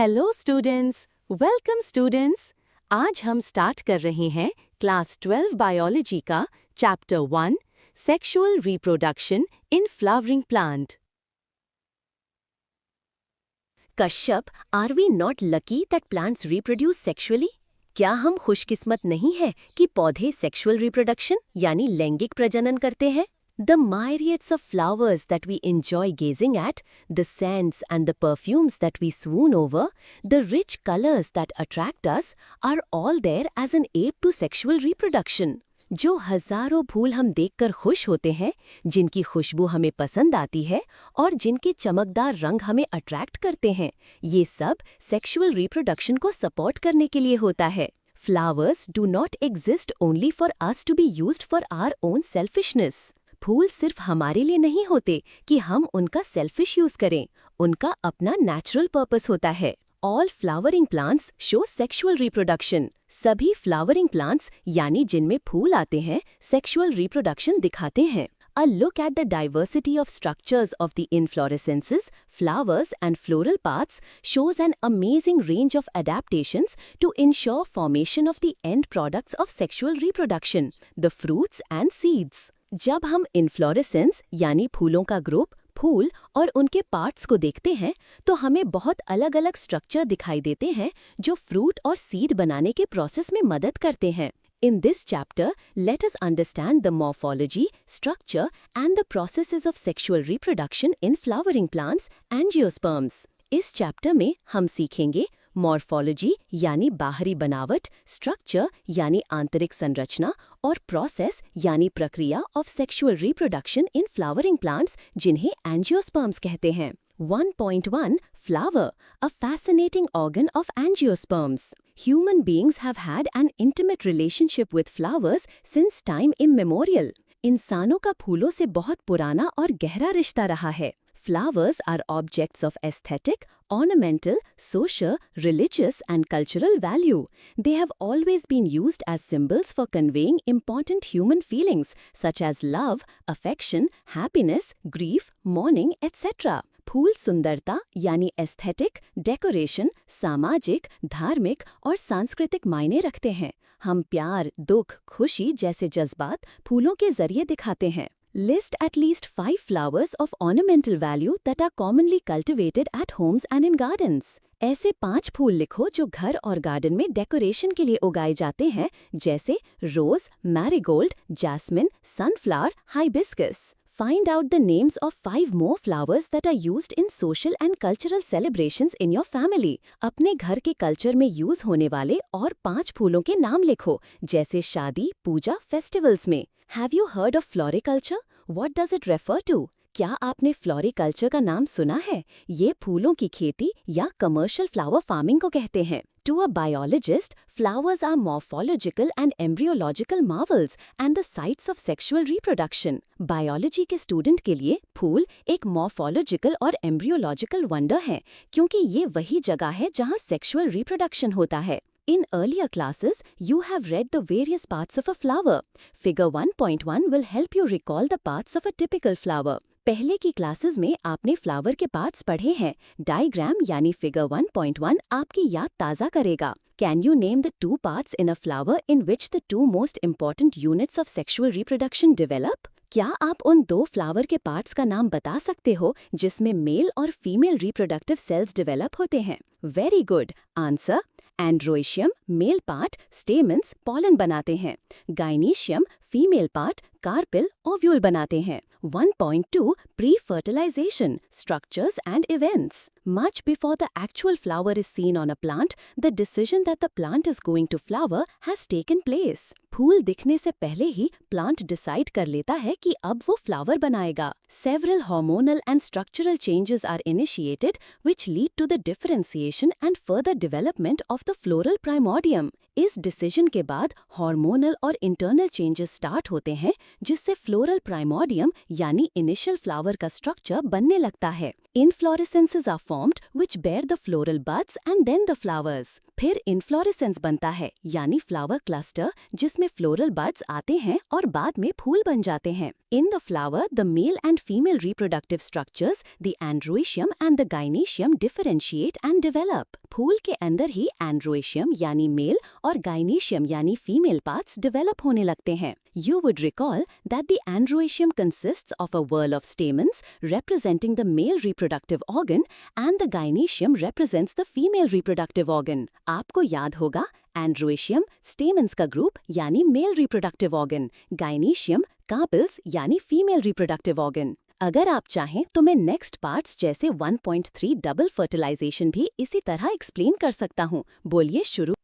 Hello students, welcome students. आज हम start कर रहे हैं क्लास 12 बायोलॉजी का chapter 1 sexual reproduction in flowering plant. Kashyap, are we not lucky that plants reproduce sexually? क्या हम खुशकिस्मत नहीं है कि पौधे सेक्सुअल रिप्रोडक्शन यानी लैंगिक प्रजनन करते हैं? The myriads of flowers that we enjoy gazing at, the scents and the perfumes that we swoon over, the rich colors that attract us, are all there as an aid to sexual reproduction. जो हजारों फूल हम देखकर खुश होते हैं, जिनकी खुशबू हमें पसंद आती है और जिनके चमकदार रंग हमें अट्रैक्ट करते हैं, ये सब सेक्सुअल रिप्रोडक्शन को सपोर्ट करने के लिए होता है। Flowers do not exist only for us to be used for our own selfishness. फूल सिर्फ हमारे लिए नहीं होते कि हम उनका सेल्फिश यूज करें, उनका अपना नेचुरल पर्पस होता है। All flowering plants show sexual reproduction. सभी फ्लावरिंग प्लांट्स यानी जिनमें फूल आते हैं, सेक्सुअल रिप्रोडक्शन दिखाते हैं। A look at the diversity of structures of the inflorescences, flowers and floral parts shows an amazing range of adaptations to ensure formation of the end products of sexual reproduction, the fruits and seeds. जब हम inflorescence यानी फूलों का group, फूल और उनके parts को देखते हैं तो हमें बहुत अलग अलग स्ट्रक्चर दिखाई देते हैं जो फ्रूट और सीड बनाने के प्रोसेस में मदद करते हैं। In this chapter, let us understand the morphology, structure and the processes of sexual reproduction in flowering plants, angiosperms. इस चैप्टर में हम सीखेंगे मॉर्फोलॉजी यानी बाहरी बनावट, स्ट्रक्चर यानी आंतरिक संरचना और प्रोसेस यानी प्रक्रिया of sexual reproduction in flowering plants जिन्हें एंजियोस्पर्म्स कहते हैं। 1.1 Flower, a fascinating organ of angiosperms. Human beings have had an intimate relationship with flowers since time immemorial. इंसानों का फूलों से बहुत पुराना और गहरा रिश्ता रहा है। Flowers are objects of aesthetic, ornamental, social, religious and cultural value. They have always been used as symbols for conveying important human feelings such as love, affection, happiness, grief, mourning, etc. फूल सुंदरता यानी aesthetic, decoration, सामाजिक, धार्मिक और सांस्कृतिक मायने रखते हैं। हम प्यार, दुख, खुशी जैसे जज्बात फूलों के जरिए दिखाते हैं। List at least 5 flowers of ornamental value that are commonly cultivated at homes and in gardens. ऐसे 5 फूल लिखो जो घर और गार्डन में डेकोरेशन के लिए उगाए जाते हैं, जैसे rose, marigold, jasmine, sunflower, hibiscus. Find out the names of 5 more flowers that are used in social and cultural celebrations in your family. अपने घर के कल्चर में यूज होने वाले और 5 फूलों के नाम लिखो, जैसे शादी, पूजा, फेस्टिवल्स में। Have you heard of floriculture? What does it refer to? क्या आपने फ्लोरिकल्चर का नाम सुना है? ये फूलों की खेती या कमर्शियल फ्लावर फार्मिंग को कहते हैं। To a biologist, flowers are morphological and embryological marvels and the sites of sexual reproduction. Biology के स्टूडेंट के लिए फूल एक मॉर्फोलॉजिकल और एम्ब्रियोलॉजिकल वंडर है, क्योंकि ये वही जगह है जहाँ सेक्सुअल रिप्रोडक्शन होता है। In earlier classes, you have read the various parts of a flower. Figure 1.1 will help you recall the parts of a typical flower. पहले की क्लासेस में आपने फ्लावर के पार्ट्स पढ़े हैं। डायग्राम यानी फिगर 1.1 आपकी याद ताज़ा करेगा। Can you name the 2 parts in a flower in which the 2 most important units of sexual reproduction develop? क्या आप उन 2 फ्लावर के पार्ट्स का नाम बता सकते हो जिसमें मेल और फीमेल रिप्रोडक्टिव सेल्स डेवलप होते हैं? Very good answer. Androecium male part stamens pollen बनाते हैं। Gynoecium female part carpel ovule बनाते हैं। 1.2 Pre-fertilization, structures and events. Much before the actual flower is seen on a plant, the decision that the plant is going to flower has taken place. फूल दिखने से पहले ही plant decide कर लेता है कि अब वो फ्लावर बनाएगा। Several hormonal and structural changes are initiated which lead to the differentiation and further development of the floral primordium. इस डिसीजन के बाद हार्मोनल और इंटरनल चेंजेस स्टार्ट होते हैं, जिससे फ्लोरल प्राइमोर्डियम यानी इनिशियल फ्लावर का स्ट्रक्चर बनने लगता है। Inflorescences are formed which bear the floral buds and then the flowers. फिर इनफ्लोरेसेंस बनता है यानी फ्लावर क्लस्टर, जिसमें फ्लोरल बड्स आते हैं और बाद में फूल बन जाते हैं। In the flower the male and female reproductive structures the androecium and the gynoecium differentiate and develop. फूल के अंदर ही एंड्रोएशियम यानी मेल और गाइनीशियम यानी फीमेल पार्ट्स डेवलप होने लगते हैं। You would recall that the androecium consists of a whorl of stamens representing the male reproductive organ and the gynoecium represents the female reproductive organ. आपको याद होगा एंड्रोएशियम स्टेमन्स का group यानी male reproductive organ, gynoecium carpels यानी female reproductive organ. अगर आप चाहें तो मैं नेक्स्ट पार्ट्स जैसे 1.3 डबल फर्टिलाइजेशन भी इसी तरह एक्सप्लेन कर सकता हूँ। बोलिए शुरू।